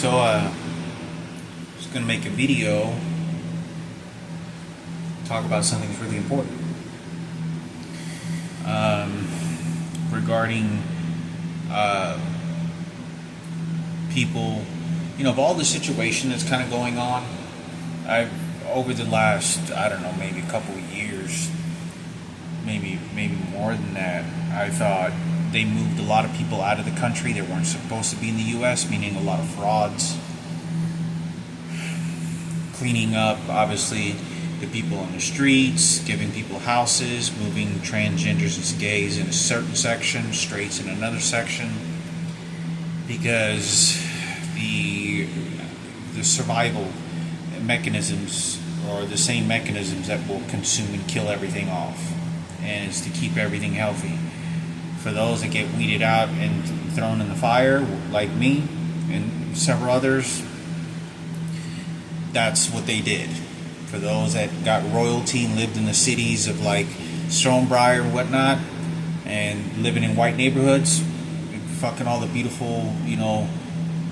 Just gonna make a video talk about something that's really important regarding people. Of all the situation that's kind of going on, I've over the last, I don't know, maybe a couple of years, maybe more than that, I thought they moved a lot of people out of the country that weren't supposed to be in the U.S., meaning a lot of frauds, cleaning up, obviously, the people on the streets, giving people houses, moving transgenders and gays in a certain section, straights in another section, because the survival mechanisms are the same mechanisms that will consume and kill everything off, and it's to keep everything healthy. For those that get weeded out and thrown in the fire, like me and several others, that's what they did. For those that got royalty and lived in the cities of like Stonebriar and whatnot, and living in white neighborhoods, and fucking all the beautiful,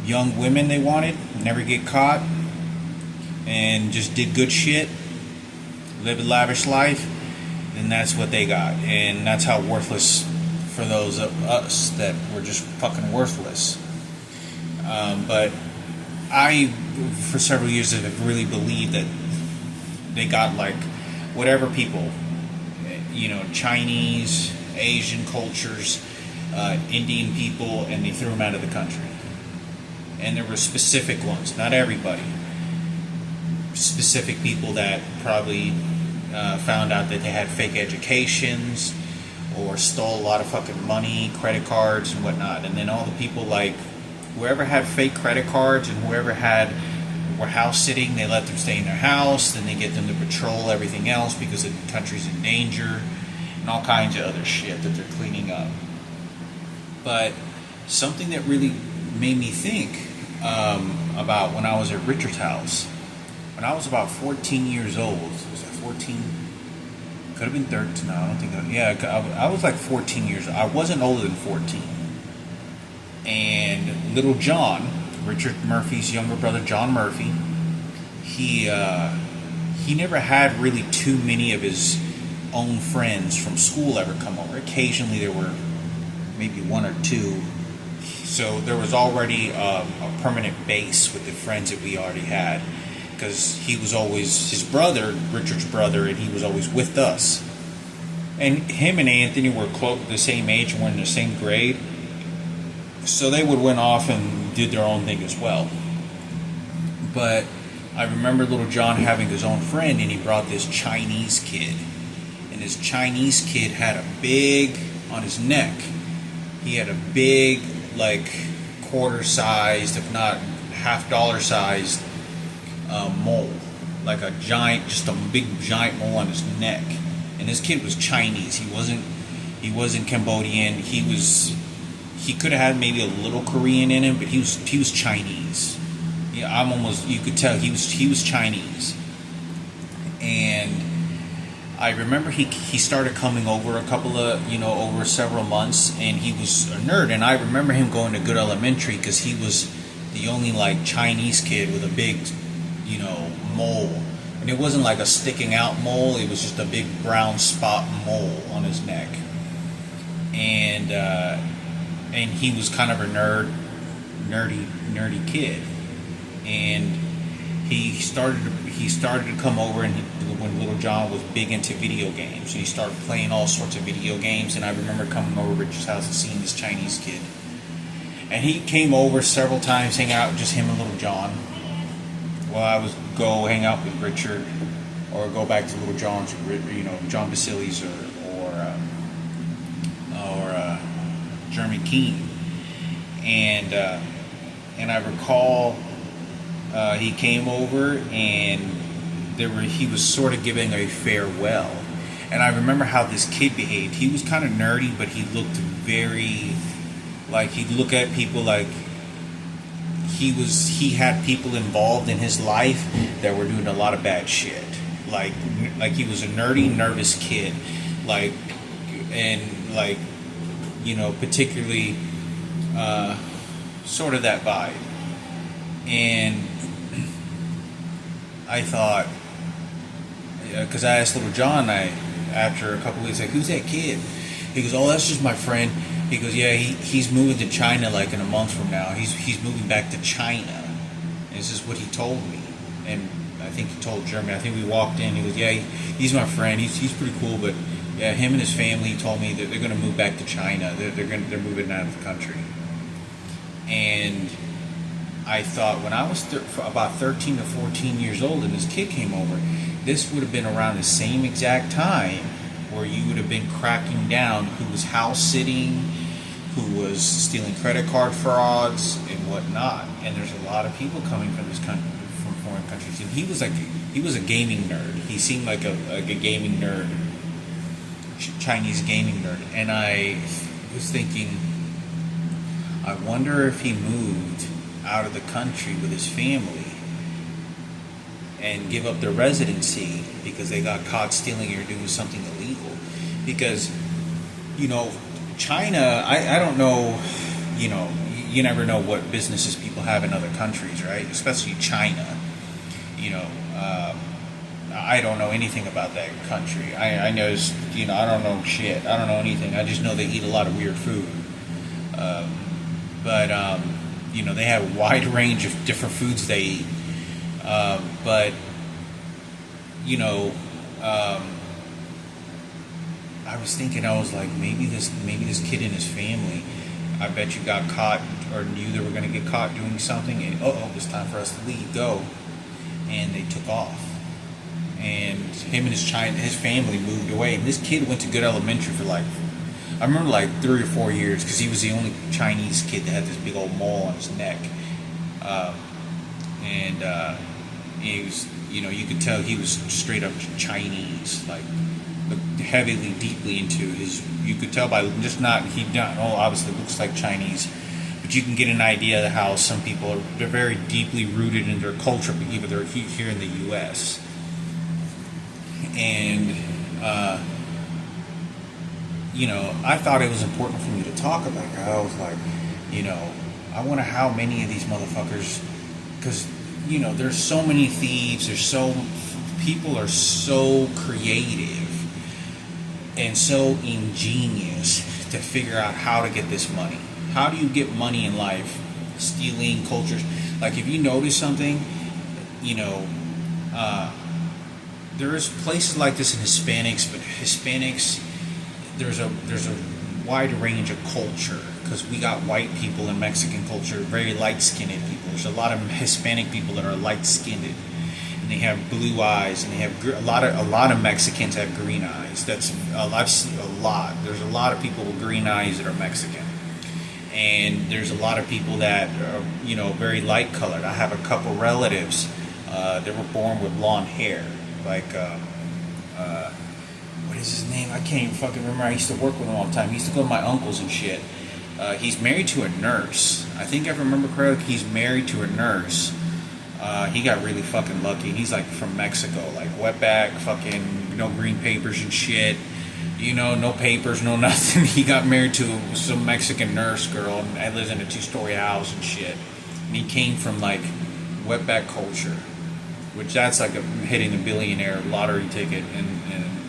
young women they wanted, never get caught, and just did good shit, live a lavish life, then that's what they got. And that's how worthless for those of us that were just fucking worthless. But I, for several years, have really believed that they got like whatever people, Chinese, Asian cultures, Indian people, and they threw them out of the country. And there were specific ones, not everybody. Specific people that probably found out that they had fake educations or stole a lot of fucking money, credit cards and whatnot. And then all the people like whoever had fake credit cards and whoever were house sitting, they let them stay in their house, then they get them to patrol everything else because the country's in danger and all kinds of other shit that they're cleaning up. But something that really made me think about when I was at Richard's house. When I was about 14 years old, was that 14? Could have been 13. No, I don't think that. Yeah, I was like 14 years old. I wasn't older than 14. And little John, Richard Murphy's younger brother, John Murphy, he never had really too many of his own friends from school ever come over. Occasionally there were maybe one or two. So there was already a permanent base with the friends that we already had, because he was always his brother, Richard's brother, and he was always with us. And him and Anthony were the same age and were in the same grade, so they would went off and did their own thing as well. But I remember little John having his own friend, and he brought this Chinese kid, and this Chinese kid had a big, on his neck, he had a big, like quarter-sized, if not half-dollar sized mole, like a giant, just a big giant mole on his neck. And this kid was Chinese. He wasn't Cambodian. He could have had maybe a little Korean in him, but he was Chinese. Yeah, you could tell he was Chinese. And I remember he started coming over over several months, and he was a nerd. And I remember him going to Good Elementary because he was the only like Chinese kid with a big, mole. And it wasn't like a sticking out mole, it was just a big brown spot mole on his neck. And he was kind of a nerdy kid. And he started to come over, and when little John was big into video games, and he started playing all sorts of video games. And I remember coming over to Richard's house and seeing this Chinese kid. And he came over several times, hang out, just him and little John. Well, I would go hang out with Richard, or go back to little John's, John Basiles or Jeremy Keene, and I recall he came over, and he was sort of giving a farewell, and I remember how this kid behaved. He was kind of nerdy, but he looked very like he'd look at people like he had people involved in his life that were doing a lot of bad shit. Like he was a nerdy, nervous kid, particularly sort of that vibe. And I thought, because I asked Little John, after a couple weeks, like, who's that kid? He goes, oh, that's just my friend. He goes, yeah, he's moving to China like in a month from now. He's moving back to China. And this is what he told me. And I think he told Jeremy. I think we walked in. He goes, yeah, he's my friend. He's pretty cool. But yeah, him and his family told me that they're going to move back to China. They're moving out of the country. And I thought when I was about 13 to 14 years old and this kid came over, this would have been around the same exact time where you would have been cracking down who was house sitting, who was stealing credit card frauds and whatnot. And there's a lot of people coming from this country, from foreign countries. And he was a gaming nerd. He seemed like a gaming nerd, Chinese gaming nerd. And I was thinking, I wonder if he moved out of the country with his family and give up their residency because they got caught stealing or doing something illegal. Because, China, I don't know, you never know what businesses people have in other countries, right? Especially China. I don't know anything about that country. I know, I don't know shit. I don't know anything. I just know they eat a lot of weird food. But they have a wide range of different foods they eat. But I was thinking, I was like, maybe this kid and his family, I bet you got caught or knew they were going to get caught doing something, and it's time for us to leave, go, and they took off. And him and his family moved away. And this kid went to Good Elementary for I remember 3 or 4 years, because he was the only Chinese kid that had this big old mole on his neck. He was, you could tell he was straight up Chinese, heavily, deeply into his. You could tell by obviously looks like Chinese, but you can get an idea of how some people they're very deeply rooted in their culture, but even they're here in the U.S. And I thought it was important for me to talk about it. I was like, I wonder how many of these motherfuckers, because there's so many thieves. People are so creative and so ingenious to figure out how to get this money. How do you get money in life? Stealing cultures. If you notice something, there's places like this in Hispanics, but Hispanics, there's a wide range of culture, because we got white people in Mexican culture, very light-skinned people. There's a lot of Hispanic people that are light-skinned, and they have blue eyes, and they have a lot of Mexicans have green eyes. I've seen a lot. There's a lot of people with green eyes that are Mexican, and there's a lot of people that are very light-colored. I have a couple relatives that were born with blonde hair, what is his name? I can't even fucking remember. I used to work with him all the time. He used to go to my uncles and shit. He's married to a nurse. I think I remember correctly. He's married to a nurse. He got really fucking lucky. He's from Mexico, wetback, fucking no green papers and shit. No papers, no nothing. He got married to some Mexican nurse girl and lives in a 2-story house and shit. And he came from wetback culture, which that's hitting a billionaire lottery ticket and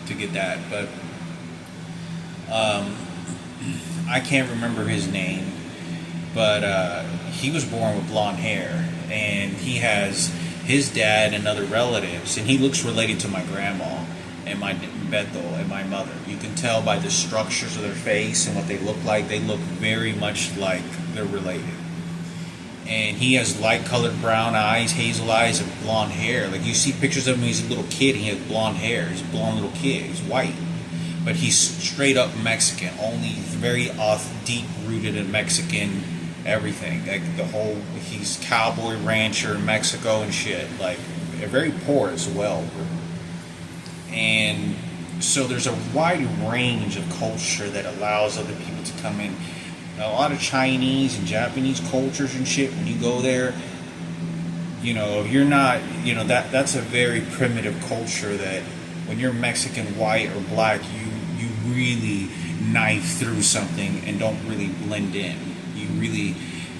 to get that. But I can't remember his name, but he was born with blonde hair, and he has his dad and other relatives, and he looks related to my grandma and my Bethel and my mother. You can tell by the structures of their face and what they look like. They look very much like they're related. And he has light-colored brown eyes, hazel eyes, and blonde hair. You see pictures of him when he's a little kid, and he has blonde hair. He's a blonde little kid. He's white. But he's straight up Mexican. Only very deep-rooted in Mexican everything. He's cowboy rancher in Mexico and shit. Very poor as well. And so there's a wide range of culture that allows other people to come in. A lot of Chinese and Japanese cultures and shit, when you go there, if you're not, that's a very primitive culture that when you're Mexican, white, or black, you really knife through something and don't really blend in.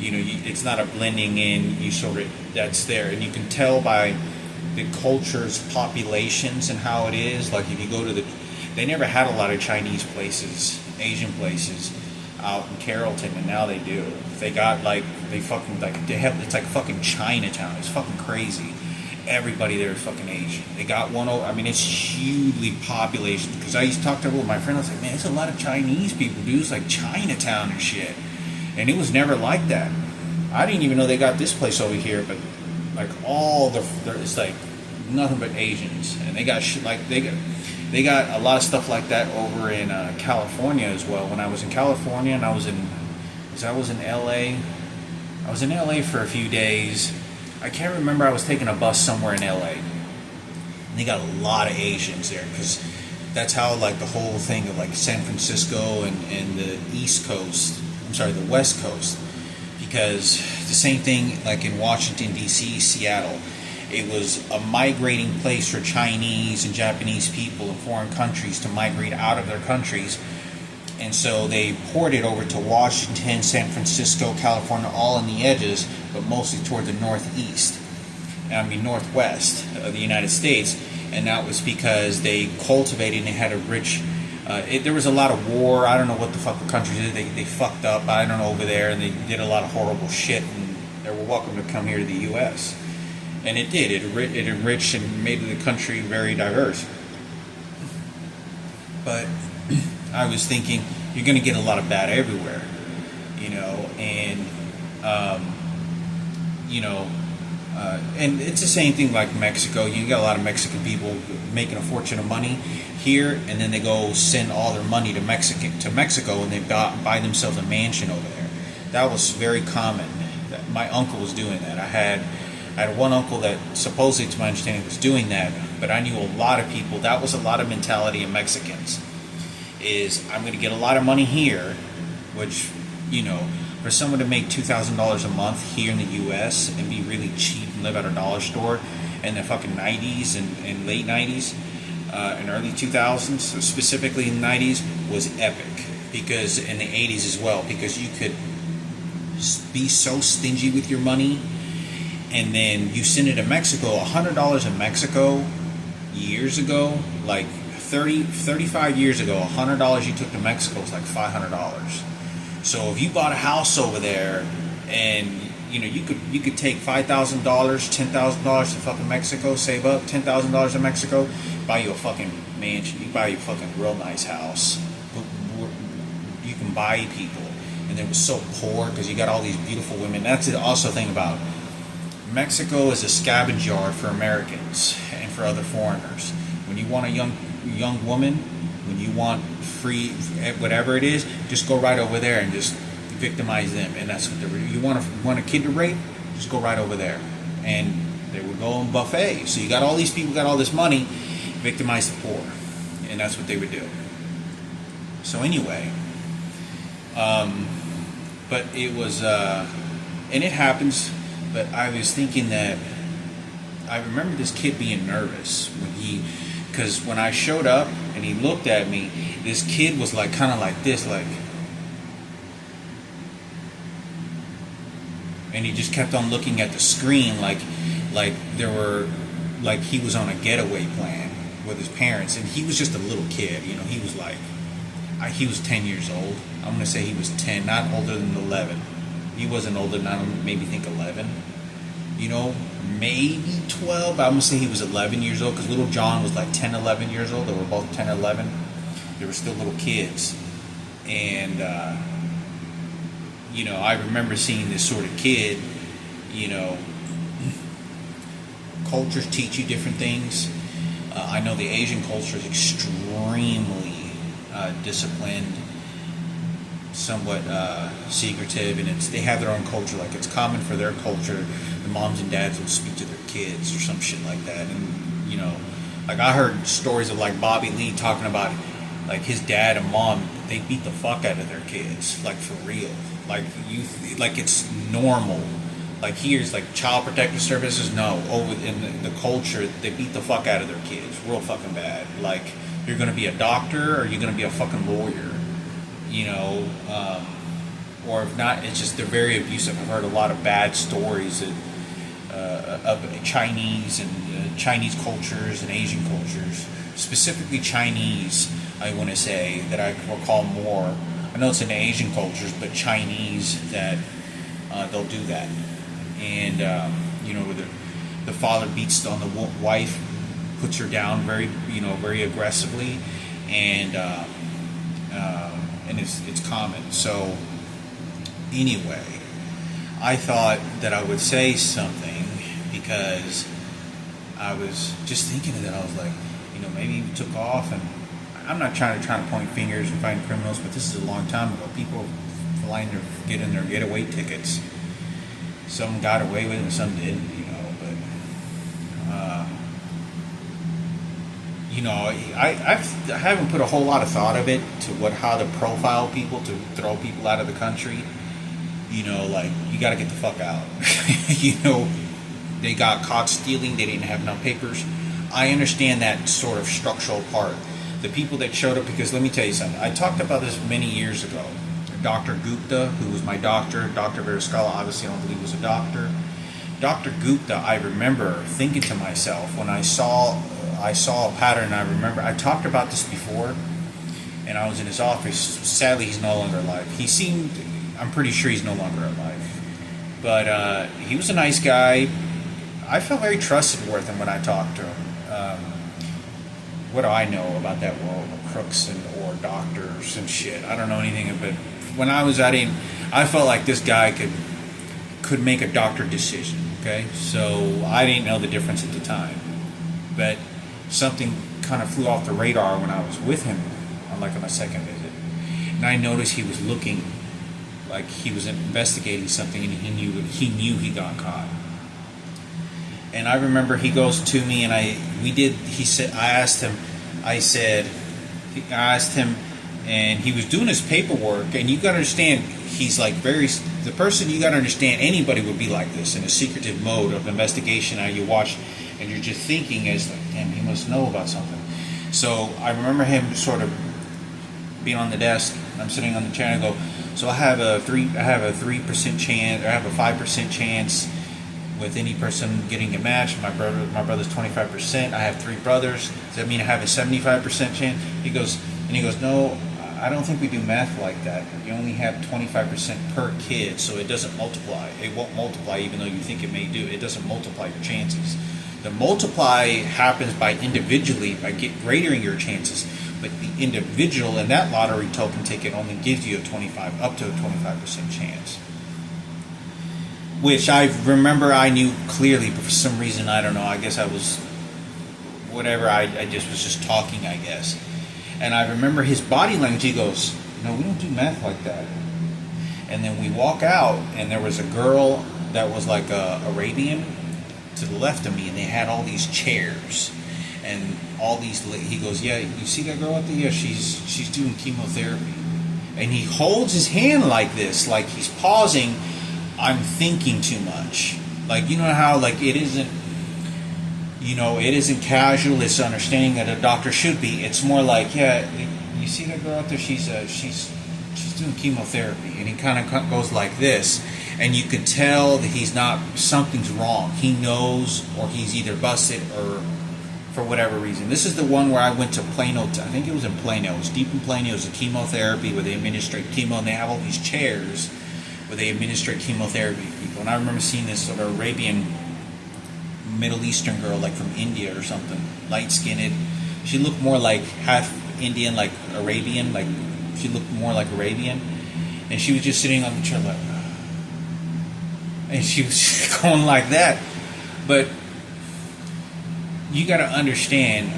it's not a blending in. You sort of that's there, and you can tell by the culture's populations and how it is. Like if you go to they never had a lot of Chinese places, Asian places out in Carrollton, and now they do. They got it's like fucking Chinatown. It's fucking crazy. Everybody there is fucking Asian. They got one over. I mean, it's hugely population. Because I used to talk to my friend. I was like, man, there's a lot of Chinese people, dude. It's like Chinatown and shit. And it was never like that. I didn't even know they got this place over here. But like it's like nothing but Asians, and they got shit like they got a lot of stuff like that over in California as well. When I was in California, and I was in LA. I was in LA for a few days. I can't remember. I was taking a bus somewhere in LA, and they got a lot of Asians there because that's how like the whole thing of like San Francisco and the East Coast. I'm sorry, the West Coast, because the same thing like in Washington D.C., Seattle. It was a migrating place for Chinese and Japanese people in foreign countries to migrate out of their countries. And so they poured it over to Washington, San Francisco, California, all in the edges, but mostly toward the northwest of the United States. And that was because they cultivated and they had a rich... there was a lot of war. I don't know what the fuck the country did. They fucked up, I don't know, over there, and they did a lot of horrible shit, and they were welcome to come here to the U.S., and it did. It enriched and made the country very diverse. But I was thinking, you're going to get a lot of bad everywhere, and and it's the same thing like Mexico. You got a lot of Mexican people making a fortune of money here, and then they go send all their money to Mexico, and they buy themselves a mansion over there. That was very common. My uncle was doing that. I had one uncle that supposedly, to my understanding, was doing that, but I knew a lot of people. That was a lot of mentality in Mexicans. Is I'm going to get a lot of money here, which, for someone to make $2,000 a month here in the U.S. and be really cheap and live at a dollar store in the fucking 90s and late 90s and early 2000s, specifically in the 90s, was epic. Because in the 80s as well, because you could be so stingy with your money. And then you send it to Mexico. $100 in Mexico years ago, like 35 years ago, $100 you took to Mexico was like $500. So if you bought a house over there, and you could take $5,000, $10,000 to fucking Mexico, save up $10,000 in Mexico, buy you a fucking mansion, you buy you a fucking real nice house. You can buy people, and it was so poor because you got all these beautiful women. That's also the thing about Mexico is a scavenge yard for Americans and for other foreigners. When you want a young woman, when you want free whatever it is, just go right over there and just victimize them. And that's what you want a kid to rape, just go right over there. And they would go on buffet. So you got all these people got all this money, victimize the poor, and that's what they would do. So anyway, but it was, and it happens. But I was thinking that I remember this kid being nervous because when I showed up and he looked at me, this kid was like kind of like this, like, and he just kept on looking at the screen like he was on a getaway plan with his parents, and he was just a little kid, he was like, he was 10 years old. I'm gonna say he was 10, not older than 11. He wasn't older than, I don't maybe think 11, maybe 12, but I'm going to say he was 11 years old, because little John was like 10, 11 years old. They were both 10, 11. They were still little kids. And, I remember seeing this sort of kid, cultures teach you different things. I know the Asian culture is extremely disciplined, somewhat secretive, and they have their own culture. Like, it's common for their culture, the moms and dads will speak to their kids or some shit like that. And like I heard stories of like Bobby Lee talking about like his dad and mom, they beat the fuck out of their kids, like for real. Like like it's normal. Like here's like child protective services. No, over in the culture, they beat the fuck out of their kids, real fucking bad. Like, you're gonna be a doctor or you're gonna be a fucking lawyer. or if not, it's just they're very abusive. I've heard a lot of bad stories of Chinese and Chinese cultures and Asian cultures, specifically Chinese. I want to say that I recall more. I know it's in Asian cultures, but Chinese that they'll do that, and the father beats on the wife, puts her down very aggressively, and it's common. So anyway, I thought that I would say something because I was just thinking of that. I was like, maybe he took off, and I'm not trying to point fingers and find criminals, but this is a long time ago. People getting their getaway tickets. Some got away with it and some didn't, but I haven't put a whole lot of thought of it to how to profile people, to throw people out of the country. Like, you got to get the fuck out. They got caught stealing. They didn't have enough papers. I understand that sort of structural part. The people that showed up, because let me tell you something. I talked about this many years ago. Dr. Gupta, who was my doctor, Dr. Veriscala, obviously I don't believe was a doctor. Dr. Gupta, I remember thinking to myself when I saw a pattern. I remember I talked about this before, and I was in his office. Sadly, he's no longer alive. I'm pretty sure he's no longer alive, but he was a nice guy. I felt very trusted with him when I talked to him. What do I know about that world of crooks or doctors and shit? I don't know anything about it. When I was at him, I felt like this guy could make a doctor decision. Okay, so I didn't know the difference at the time, but something kind of flew off the radar when I was with him on a second visit, and I noticed he was looking like he was investigating something, and he knew he got caught. And I remember he goes to me, and I asked him, and he was doing his paperwork, and you got to understand, he's like the person, you got to understand, anybody would be like this in a secretive mode of investigation. Now you watch, and you're just thinking as like, damn, he must know about something. So I remember him sort of being on the desk. I'm sitting on the chair, and I go, so I have a 3% chance, or I have a 5% chance with any person getting a match. My brother's 25%. I have 3 brothers. Does that mean I have a 75% chance? He goes, no, I don't think we do math like that. You only have 25% per kid, so it doesn't multiply. It won't multiply, even though you think it may do. It doesn't multiply your chances. The multiply happens by grading your chances, but the individual in that lottery token ticket only gives you up to a 25% chance. Which I remember I knew clearly, but for some reason, I don't know, I guess I was, whatever, I just was just talking, I guess. And I remember his body language. He goes, no, we don't do math like that. And then we walk out, and there was a girl that was like a Arabian to the left of me, and they had all these chairs and all these. He goes, yeah, you see that girl out there? Yeah, she's doing chemotherapy. And he holds his hand like this, like he's pausing. I'm thinking too much. Like, you know how like it isn't casual. It's understanding that a doctor should be. It's more like, yeah, you see that girl out there? She's doing chemotherapy, and he kind of goes like this, and you could tell that something's wrong. He knows, or he's either busted or for whatever reason. This is the one where I went to Plano. I think it was in Plano. It was deep in Plano. It was a chemotherapy where they administrate chemo, and they have all these chairs where they administrate chemotherapy to people. And I remember seeing this sort of Arabian, Middle Eastern girl, like from India or something, light-skinned. She looked more like half Indian, like Arabian, like she looked more like Arabian. And she was just sitting on the chair like, and she was going like that. But you got to understand,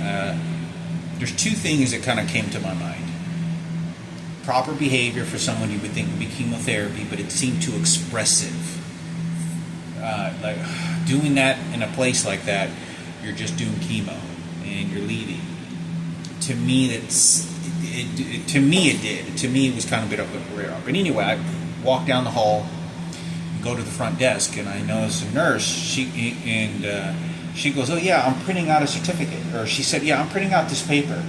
there's 2 things that kind of came to my mind. Proper behavior for someone you would think would be chemotherapy, but it seemed too expressive. Like doing that in a place like that, you're just doing chemo and you're leaving. To me, it did. To me, it was kind of a bit of a radar. But anyway, I walk down the hall, go to the front desk, and I notice a nurse. She goes, "Oh yeah, I'm printing out a certificate." Or she said, "Yeah, I'm printing out this paper."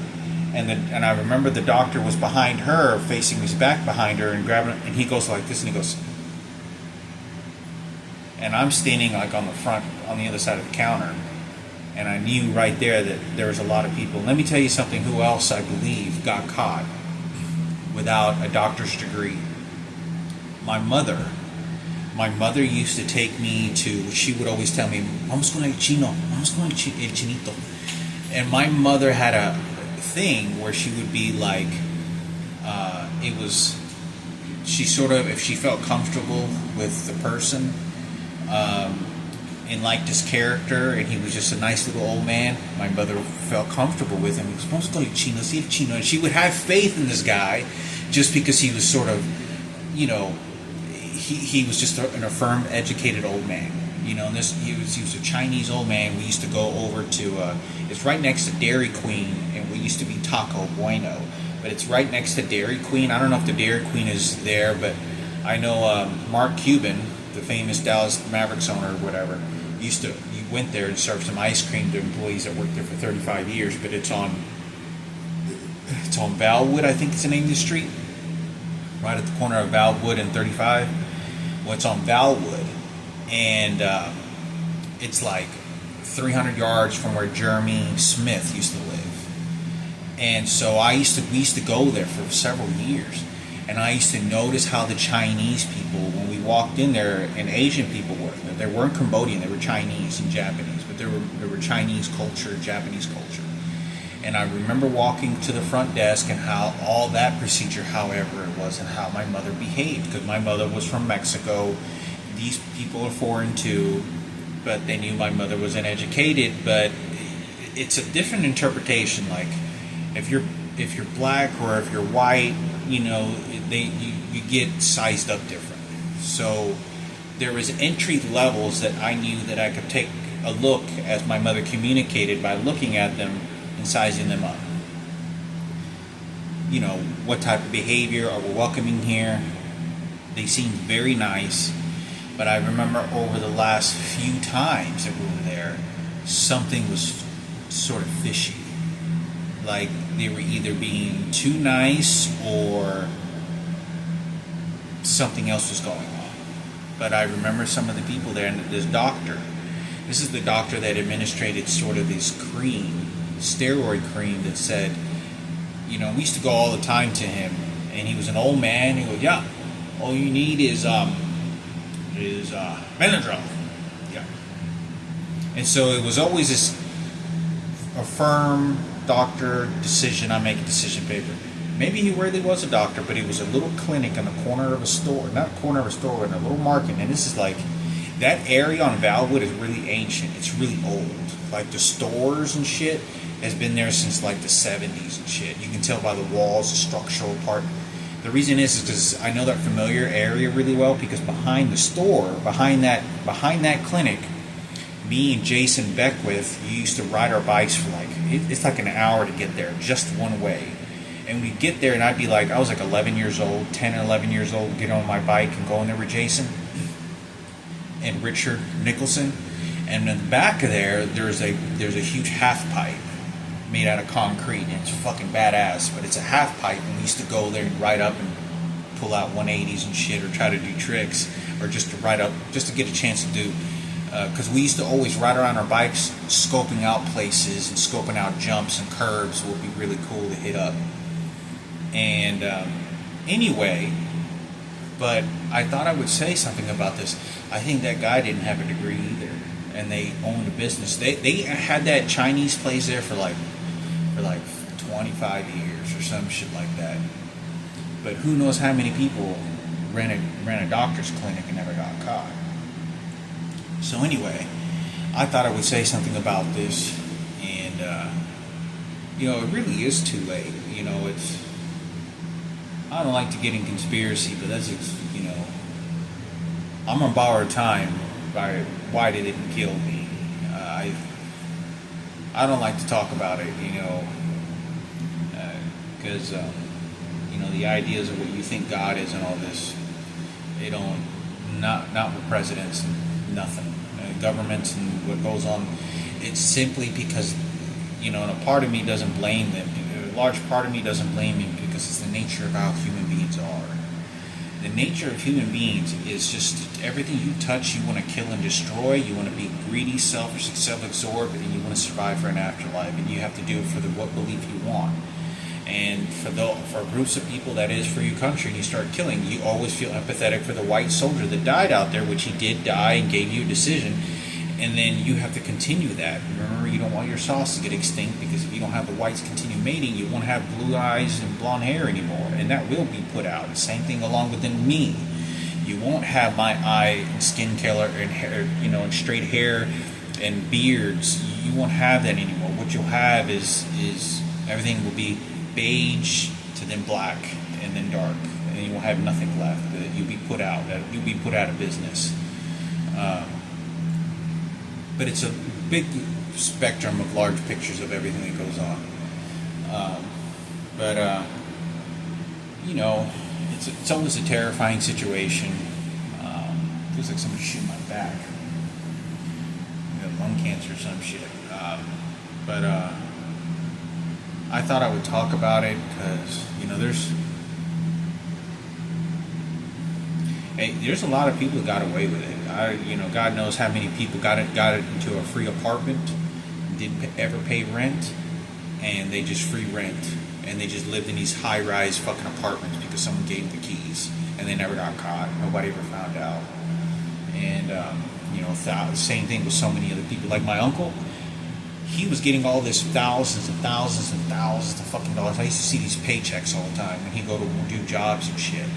and I remember the doctor was behind her, facing his back behind her, and grabbing it, and he goes like this, and he goes, and I'm standing like on the front, on the other side of the counter, and I knew right there that there was a lot of people. Let me tell you something. Who else I believe got caught without a doctor's degree? My mother. My mother used to take me to. She would always tell me, "Vamos con el chino. Vamos con el chinito." And my mother had a thing where she would be like, it was. She sort of, if she felt comfortable with the person, and liked his character, and he was just a nice little old man, my mother felt comfortable with him. He was supposed to go to Chino, see if Chino, and she would have faith in this guy, just because he was sort of, you know, he was just an affirmed, educated old man. You know, and he was a Chinese old man. We used to go over to, it's right next to Dairy Queen, and we used to be Taco Bueno, but it's right next to Dairy Queen. I don't know if the Dairy Queen is there, but I know Mark Cuban, the famous Dallas Mavericks owner or whatever, he went there and served some ice cream to employees that worked there for 35 years. But it's on Valwood, I think it's the name of the street, right at the corner of Valwood and 35. Well, it's on Valwood, and it's like 300 yards from where Jeremy Smith used to live. And so we used to go there for several years. And I used to notice how the Chinese people, when we walked in there, and Asian people were. They weren't Cambodian, they were Chinese and Japanese, but they were Chinese culture, Japanese culture. And I remember walking to the front desk and how all that procedure, however it was, and how my mother behaved. Because my mother was from Mexico. These people are foreign too, but they knew my mother was uneducated. But it's a different interpretation. Like, if you're black or if you're white, you know, you get sized up different. So there was entry levels that I knew that I could take a look, as my mother communicated, by looking at them and sizing them up. You know, what type of behavior are we welcoming here? They seemed very nice, but I remember over the last few times that we were there, something was sort of fishy. Like, they were either being too nice or something else was going on. But I remember some of the people there, and this doctor, this is the doctor that administrated sort of this cream, steroid cream, that said, you know, we used to go all the time to him, and he was an old man. He goes, yeah, all you need is Benadryl. Yeah. And so it was always this firm doctor decision. I make a decision paper. Maybe he really was a doctor, but he was a little clinic in the corner of a store, not corner of a store, but in a little market. And this is like, that area on Valwood is really ancient. It's really old. Like, the stores and shit has been there since like the 70s and shit. You can tell by the walls, the structural part. The reason is because I know that familiar area really well, because behind the store, behind that clinic, me and Jason Beckwith used to ride our bikes for like, it's like an hour to get there, just one way. And we'd get there, and I'd be like, I was like 11 years old, 10 or 11 years old, get on my bike and go in there with Jason and Richard Nicholson. And in the back of there's a huge half pipe made out of concrete, and it's fucking badass, but it's a half pipe, and we used to go there and ride up and pull out 180s and shit, or try to do tricks, or just to ride up, just to get a chance to do, because we used to always ride around our bikes scoping out places and scoping out jumps and curbs would be really cool to hit up. And anyway, but I thought I would say something about this. I think that guy didn't have a degree either, and they owned a business. They had that Chinese place there for like 25 years or some shit like that. But who knows how many people ran a doctor's clinic and never got caught. So anyway, I thought I would say something about this, and you know, it really is too late. You know, I don't like to get in conspiracy, but that's, you know, I'm on borrowed time by why they didn't kill me. I don't like to talk about it, you know, because you know, the ideas of what you think God is and all this, they don't, not with presidents and nothing, governments and what goes on. It's simply because, you know, and a part of me doesn't blame them. large part of me doesn't blame him because it's the nature of how human beings are. The nature of human beings is just everything you touch, you want to kill and destroy. You want to be greedy, selfish, self-absorbed, and you want to survive for an afterlife. And you have to do it for what belief you want. And for groups of people, that is for your country, and you start killing, you always feel empathetic for the white soldier that died out there, which he did die and gave you a decision. And then you have to continue that. Remember, you don't want your sauce to get extinct, because if you don't have the whites continue mating, you won't have blue eyes and blonde hair anymore, and that will be put out. The same thing along with me. You won't have my eye and skin color and hair, and straight hair and beards. You won't have that anymore. What you'll have is everything will be beige to then black and then dark, and you won't have nothing left. You'll be put out. You'll be put out of business. But it's a big spectrum of large pictures of everything that goes on. It's always a terrifying situation. Feels like somebody's shooting my back. I got lung cancer or some shit. I thought I would talk about it because, there's a lot of people who got away with it. God knows how many people got it into a free apartment, didn't ever pay rent, and they just free rent, and they just lived in these high-rise fucking apartments because someone gave them the keys, and they never got caught. Nobody ever found out. And same thing with so many other people. Like my uncle, he was getting all this thousands and thousands and thousands of fucking dollars. I used to see these paychecks all the time when he'd go to do jobs and shit.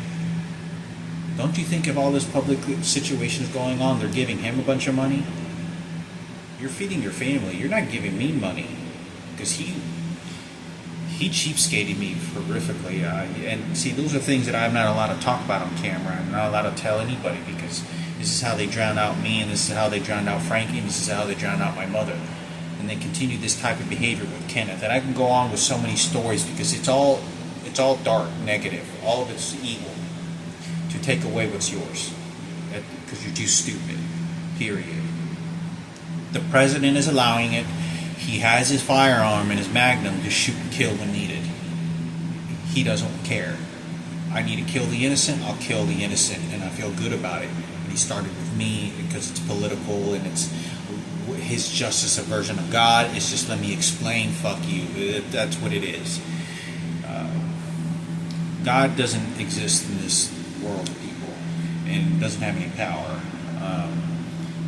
Don't you think if all this public situation is going on, they're giving him a bunch of money? You're feeding your family. You're not giving me money. Because he cheapskated me horrifically. And see, those are things that I'm not allowed to talk about on camera. I'm not allowed to tell anybody, because this is how they drowned out me, and this is how they drowned out Frankie, and this is how they drowned out my mother. And they continue this type of behavior with Kenneth. And I can go on with so many stories, because it's all dark, negative. All of it's evil. To take away what's yours, because you're too stupid, period. The president is allowing it. He has his firearm and his magnum to shoot and kill when needed. He doesn't care. I need to kill the innocent, I'll kill the innocent, and I feel good about it. And he started with me because it's political, and it's his justice, a version of God. It's just, let me explain, fuck you. That's what it is. God doesn't exist in this world of people, and doesn't have any power.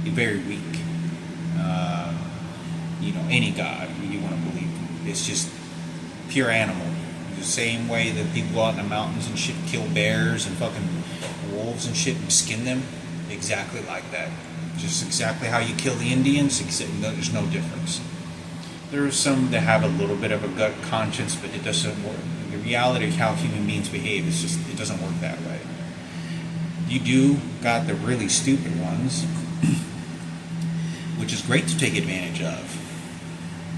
He's very weak. Any God you want to believe, it's just pure animal. The same way that people go out in the mountains and shit, kill bears and fucking wolves and shit and skin them, exactly like that. Just exactly how you kill the Indians, except there's no difference. There are some that have a little bit of a gut conscience, but it doesn't work. The reality of how human beings behave is just, it doesn't work that way. You do got the really stupid ones, which is great to take advantage of,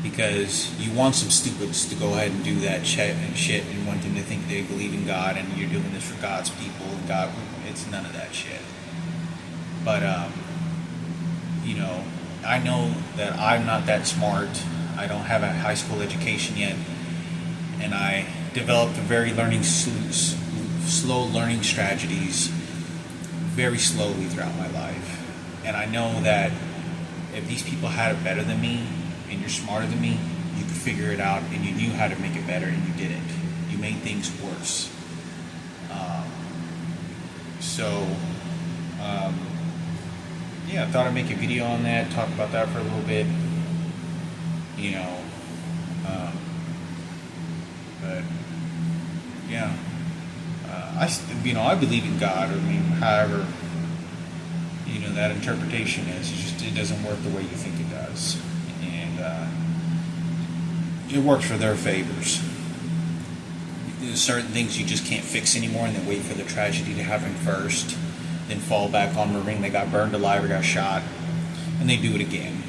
because you want some stupids to go ahead and do that shit and want them to think they believe in God and you're doing this for God's people, and God, it's none of that shit. But I know that I'm not that smart. I don't have a high school education yet, and I developed a very slow learning strategies very slowly throughout my life. And I know that if these people had it better than me, and you're smarter than me, you could figure it out, and you knew how to make it better, and you didn't. You made things worse. I thought I'd make a video on that, talk about that for a little bit. I believe in God. I mean, however, that interpretation is, it doesn't work the way you think it does. And it works for their favors. There's certain things you just can't fix anymore, and then wait for the tragedy to happen first, then fall back on the ring. They got burned alive or got shot, and they do it again.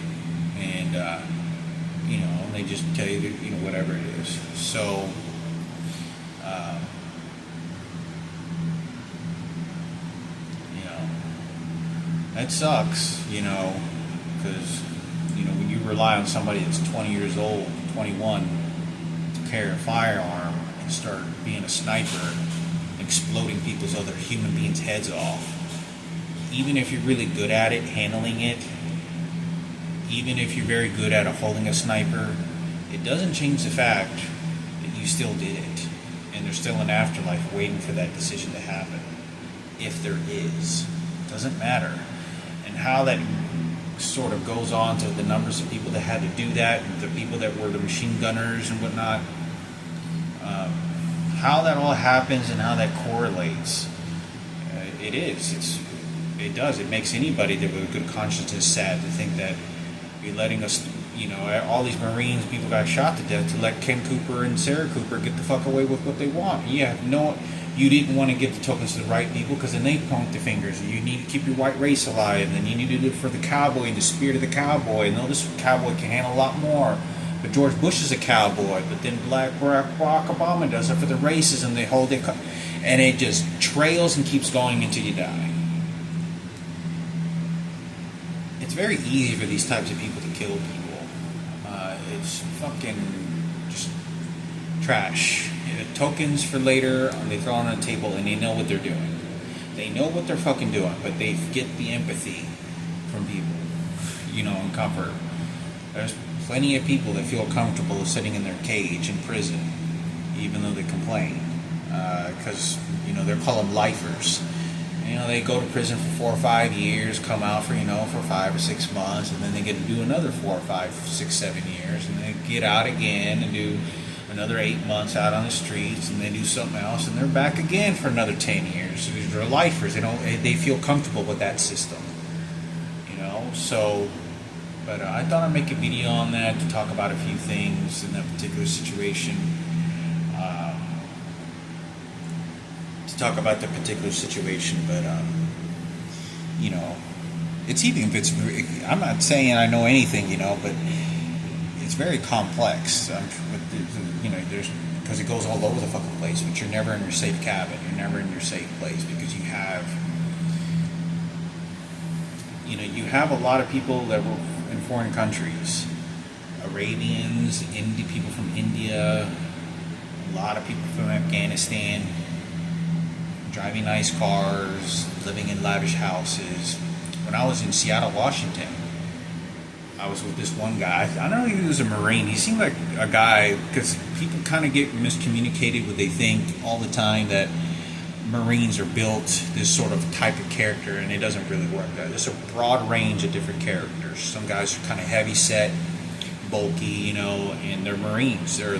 And they just tell you that, whatever it is. So that sucks, because when you rely on somebody that's 20 years old, 21, to carry a firearm and start being a sniper, exploding people's other human beings' heads off. Even if you're really good at it, handling it, even if you're very good at holding a sniper, it doesn't change the fact that you still did it. And there's still an afterlife waiting for that decision to happen. If there is. It doesn't matter. And how that sort of goes on to the numbers of people that had to do that, the people that were the machine gunners and whatnot, how that all happens and how that correlates, it does. It makes anybody that with a good conscience sad to think that you're letting us, all these Marines, people got shot to death to let Ken Cooper and Sarah Cooper get the fuck away with what they want. You didn't want to give the tokens to the right people because then they point the fingers. You need to keep your white race alive, and then you need to do it for the cowboy and the spirit of the cowboy. And this cowboy can handle a lot more. But George Bush is a cowboy, but then Barack Obama does it for the races, and they hold it, and it just trails and keeps going until you die. It's very easy for these types of people to kill people. It's fucking just trash. Tokens for later, they throw on the table, and they know what they're doing. They know what they're fucking doing, but they get the empathy from people, and comfort. There's plenty of people that feel comfortable sitting in their cage in prison, even though they complain, because they call them lifers. They go to prison for 4 or 5 years, come out for 5 or 6 months, and then they get to do another 4 or 5, 6, 7 years, and they get out again and do another 8 months out on the streets, and they do something else, and they're back again for another 10 years. They're lifers. They feel comfortable with that system, So, but I thought I'd make a video on that to talk about a few things in that particular situation. But it's even if it's. I'm not saying I know anything, but it's very complex. There's because it goes all over the fucking place. But you're never in your safe cabin. You're never in your safe place because you have a lot of people that were in foreign countries, Arabians, people from India, a lot of people from Afghanistan, driving nice cars, living in lavish houses. When I was in Seattle, Washington, I was with this one guy. I don't know if he was a Marine. He seemed like a guy, because people kind of get miscommunicated when they think all the time that Marines are built this sort of type of character, and it doesn't really work. There's a broad range of different characters. Some guys are kind of heavy set, bulky, and they're Marines. They're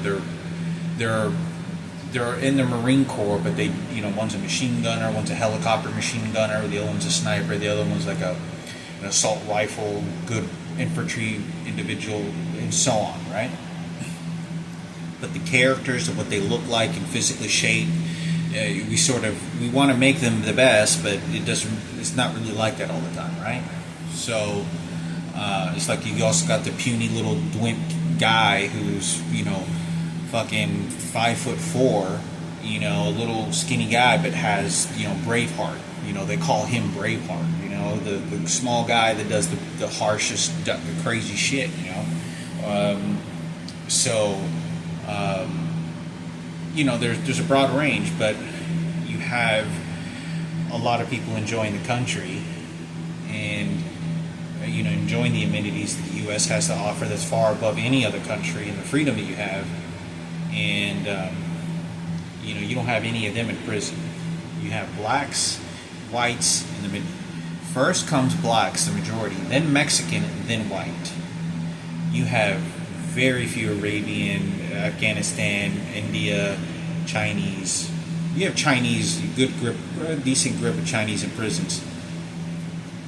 in the Marine Corps, but they, one's a machine gunner, one's a helicopter machine gunner, the other one's a sniper, the other one's like an assault rifle, good infantry individual, and so on, right? But the characters of what they look like and physically shape, we want to make them the best, but it's not really like that all the time, right? So it's like you also got the puny little dwimp guy who's fucking 5'4", a little skinny guy, but has Braveheart. They call him Braveheart. The small guy that does the harshest, the crazy shit. There's a broad range, but you have a lot of people enjoying the country and enjoying the amenities that the U.S. has to offer that's far above any other country, and the freedom that you have. And you don't have any of them in prison. You have blacks, whites, and the mid. First comes blacks, the majority, then Mexican, then white. You have very few Arabian, Afghanistan, India, Chinese. You have Chinese, a decent grip of Chinese in prisons,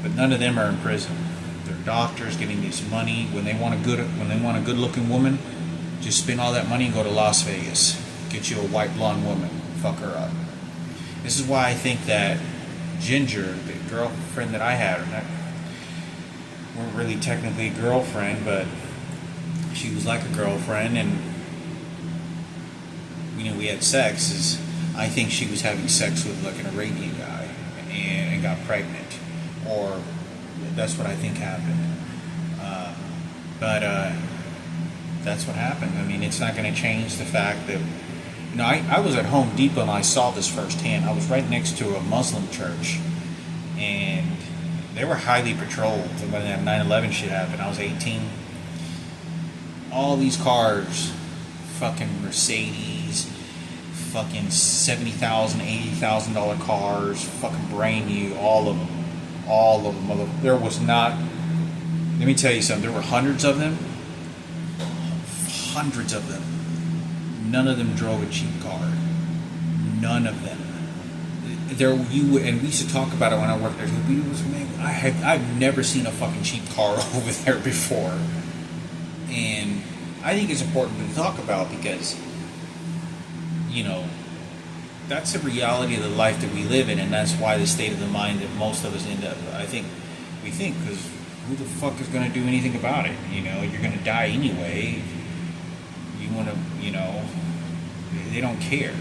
but none of them are in prison. They're doctors getting this money. When they want a good-looking woman, just spend all that money and go to Las Vegas. Get you a white blonde woman, fuck her up. This is why I think that Ginger, the girlfriend that I had, weren't really technically a girlfriend, but she was like a girlfriend, and we had sex. I think she was having sex with like an Arabian guy and got pregnant, or that's what I think happened. But That's what happened. I mean, it's not going to change the fact that, I was at Home Depot and I saw this firsthand. I was right next to a Muslim church, and they were highly patrolled. When that 9/11 shit happened, I was 18. All these cars, fucking Mercedes, fucking $70,000, $80,000 cars, fucking brand new, all of them. There was not. Let me tell you something. There were hundreds of them. None of them drove a cheap car. None of them. And we used to talk about it when I worked there. I've never seen a fucking cheap car over there before, and I think it's important to talk about because, that's the reality of the life that we live in, and that's why the state of the mind that most of us end up. We think because who the fuck is going to do anything about it? You're going to die anyway. You want to, they don't care,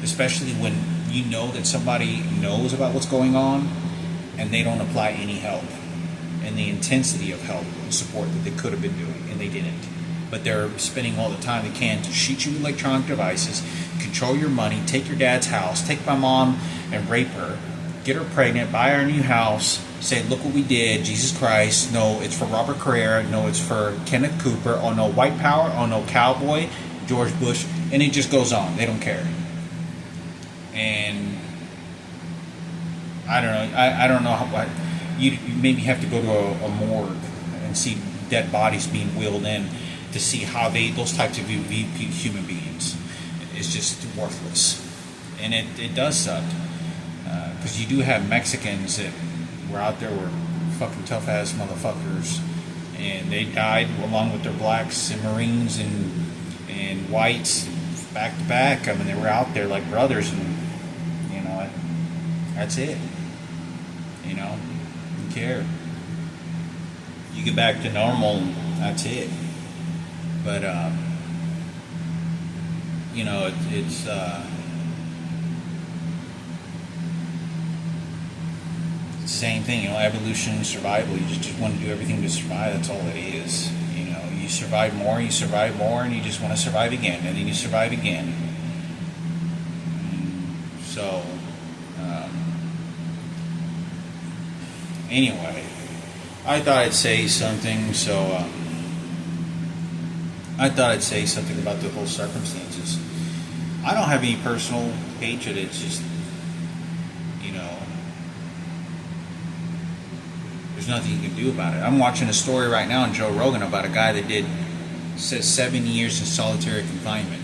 especially when you know that somebody knows about what's going on and they don't apply any help and the intensity of help and support that they could have been doing, and they didn't. But they're spending all the time they can to shoot you with electronic devices, control your money, take your dad's house, take my mom and rape her, get her pregnant, buy her a new house, say, look what we did, Jesus Christ. No, it's for Robert Carrera. No, it's for Kenneth Cooper. Oh, no, white power. Oh, no, cowboy, George Bush. And it just goes on. They don't care. And I don't know. I don't know how. You maybe have to go to a morgue and see dead bodies being wheeled in to see how those types of human beings is just worthless. And it does suck. Because you do have Mexicans that were out there were fucking tough ass motherfuckers, and they died along with their blacks and Marines and whites back to back. I mean, they were out there like brothers, and that's it. You care. You get back to normal, that's it. But it's same thing, evolution and survival. You just want to do everything to survive. That's all it is. You survive more, and you just want to survive again, and then you survive again. So, anyway, I thought I'd say something. I thought I'd say something about the whole circumstances. I don't have any personal hatred. It's just, there's nothing you can do about it. I'm watching a story right now on Joe Rogan about a guy that says 7 years in solitary confinement,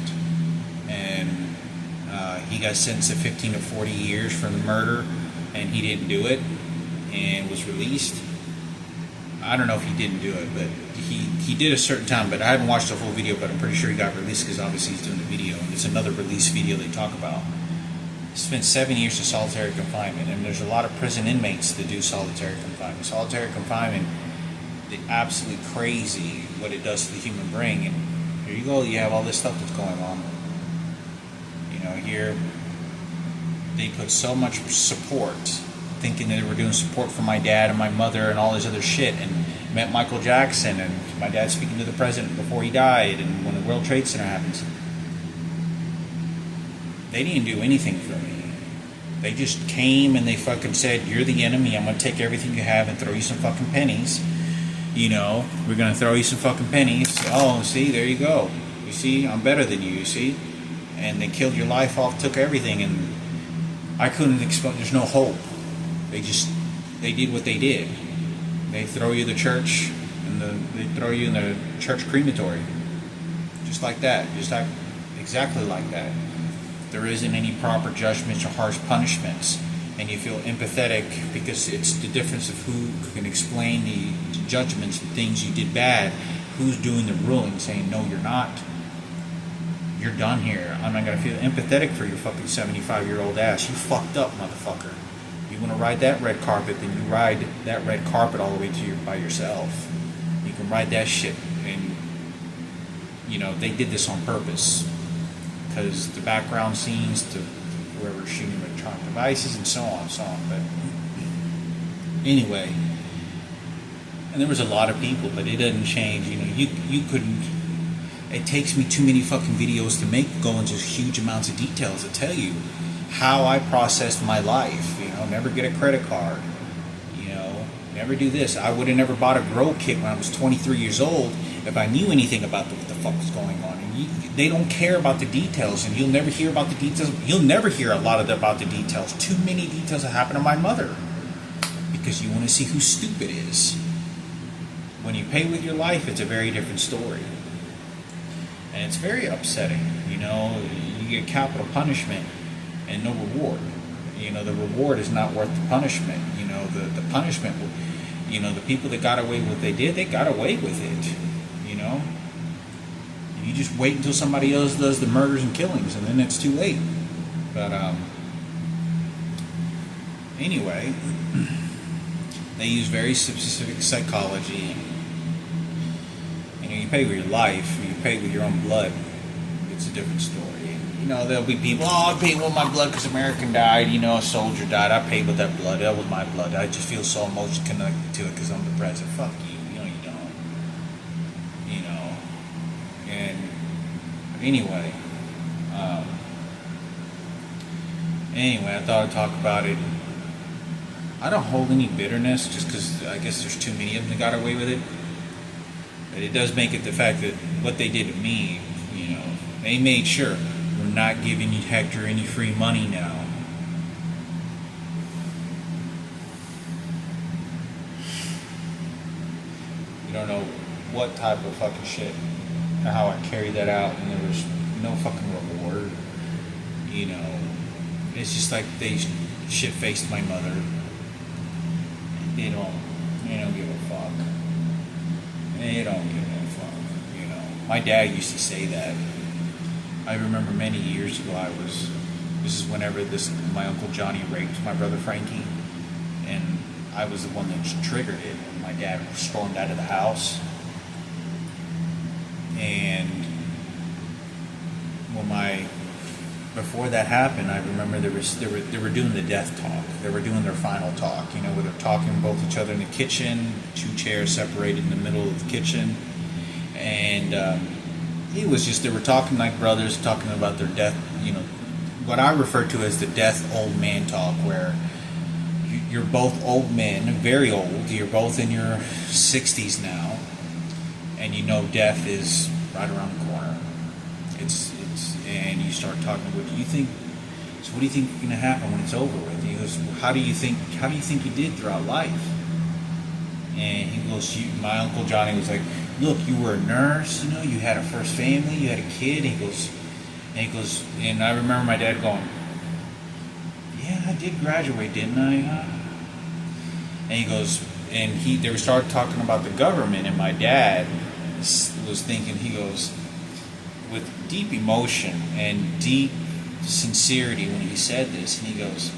and he got sentenced to 15 to 40 years for the murder, and he didn't do it, and was released. I don't know if he didn't do it, but he did a certain time. But I haven't watched the whole video, but I'm pretty sure he got released because obviously he's doing the video, and it's another release video they talk about. He spent 7 years in solitary confinement, and there's a lot of prison inmates that do solitary confinement. Solitary confinement, it's absolutely crazy what it does to the human brain. And here you go, you have all this stuff that's going on. Here they put so much support, thinking that they were doing support for my dad and my mother and all this other shit, and met Michael Jackson, and my dad speaking to the president before he died, and when the World Trade Center happens. They didn't do anything for me. They just came and they fucking said, you're the enemy, I'm going to take everything you have and throw you some fucking pennies. We're going to throw you some fucking pennies. Oh, see, there you go. You see, I'm better than you see? And they killed your life off, took everything, and I couldn't explain. There's no hope. They did what they did. They throw you in the church, and they throw you in the church crematory. Just like that. Exactly like that. There isn't any proper judgments or harsh punishments, and you feel empathetic because it's the difference of who can explain the judgments and things you did bad, who's doing the ruling, saying, no, you're not. You're done here. I'm not going to feel empathetic for your fucking 75-year-old ass. You fucked up, motherfucker. You want to ride that red carpet, then you ride that red carpet all the way by yourself. You can ride that shit, and, they did this on purpose. Because the background scenes to whoever's shooting electronic devices and so on and so on. But anyway, And there was a lot of people, but it doesn't change. You know, you couldn't. It takes me too many fucking videos to go into huge amounts of details to tell you how I processed my life. You know, never get a credit card. You know, never do this. I would have never bought a grow kit when I was 23 years old if I knew anything about what the fuck was going on. And they don't care about the details, and you'll never hear about the details. You'll never hear a lot about the details. Too many details that happened to my mother, because you want to see who stupid is. When you pay with your life, it's a very different story. And it's very upsetting. You know, you get capital punishment and no reward. You know, the reward is not worth the punishment. You know, the punishment, you know, the people that got away with what they did, they got away with it. You know? You just wait until somebody else does the murders and killings, and then it's too late. But, anyway, they use very specific psychology. You know, you pay with your life, you pay with your own blood, it's a different story. You know, there'll be people, I paid with my blood because American died, you know, a soldier died, I paid with that blood, that was my blood, I just feel so emotionally connected to it because I'm the president. Fuck you, you know you don't. You know, and anyway, I thought I'd talk about it. I don't hold any bitterness just because I guess there's too many of them that got away with it. But it does make it the fact that what they did to me, you know, they made sure we're not giving you Hector any free money now. You don't know what type of fucking shit or how I carried that out, and there was no fucking reward. You know, it's just like they shit-faced my mother. They don't give a fuck. They don't give a fuck, you know. My dad used to say that. I remember many years ago this is whenever my Uncle Johnny raped my brother Frankie, and I was the one that triggered it. My dad stormed out of the house, and before that happened, I remember they were doing the death talk. They were doing their final talk. You know, where they're talking both each other in the kitchen, two chairs separated in the middle of the kitchen, and it was just they were talking like brothers, talking about their death. You know, what I refer to as the death old man talk, where you're both old men, very old. You're both in your 60s now, and you know death is right around the corner. And you start talking. What do you think? So what do you think is going to happen when it's over with? He goes, how do you think you did throughout life? And he goes, my Uncle Johnny was like, look, you were a nurse. You know, you had a first family, you had a kid. He goes, and I remember my dad going, yeah, I did graduate, didn't I? And he goes, and they started talking about the government, and my dad was thinking, he goes, with deep emotion and deep sincerity when he said this, and he goes,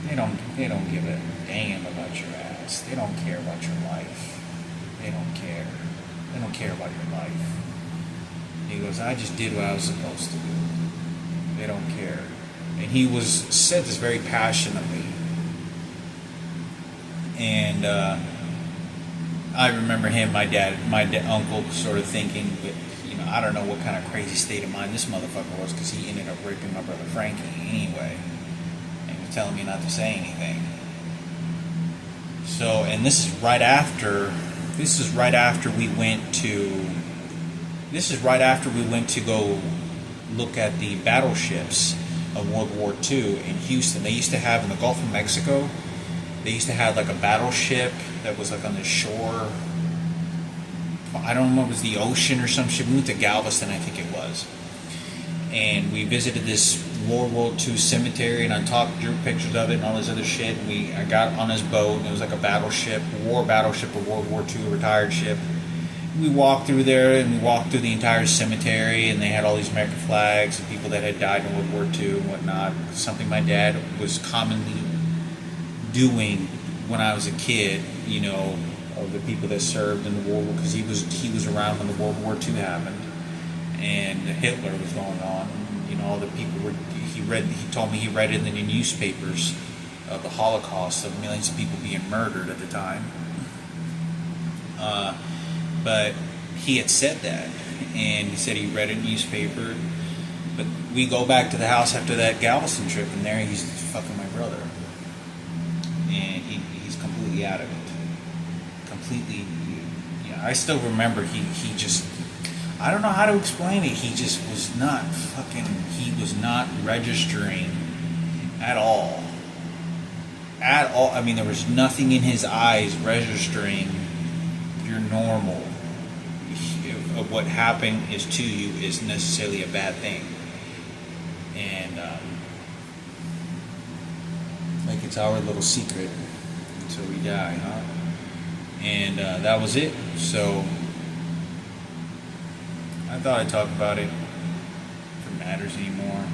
they don't give a damn about your ass. They don't care about your life. They don't care. They don't care about your life. He goes, I just did what I was supposed to do. They don't care. And he said this very passionately. And I remember my uncle sort of thinking, but I don't know what kind of crazy state of mind this motherfucker was, because he ended up raping my brother Frankie anyway, and he was telling me not to say anything. So, and this is right after we went to go look at the battleships of World War II in Houston. They used to have in the Gulf of Mexico, they used to have like a battleship that was like on the shore. I don't know if it was the ocean or some shit. We went to Galveston, I think it was. And we visited this World War II cemetery, and I drew pictures of it and all this other shit. And I got on this boat, and it was like a battleship, war battleship of World War II, a retired ship. We walked through there, and we walked through the entire cemetery, and they had all these American flags and people that had died in World War II and whatnot. Something my dad was commonly doing when I was a kid, you know, of the people that served in the World War, because he was around when the World War II happened, and Hitler was going on. You know, all the people he told me he read it in the newspapers of the Holocaust, of millions of people being murdered at the time. But he had said that, and he said he read a newspaper. But we go back to the house after that Galveston trip, and there he's fucking my brother, and he's completely out of it. Completely. Yeah, I still remember he just. I don't know how to explain it. He just was not fucking. He was not registering at all. At all. I mean, there was nothing in his eyes registering your normal. Of what happened is to you is necessarily a bad thing. And like it's our little secret until we die, huh? And that was it. So I thought I'd talk about it if it matters anymore.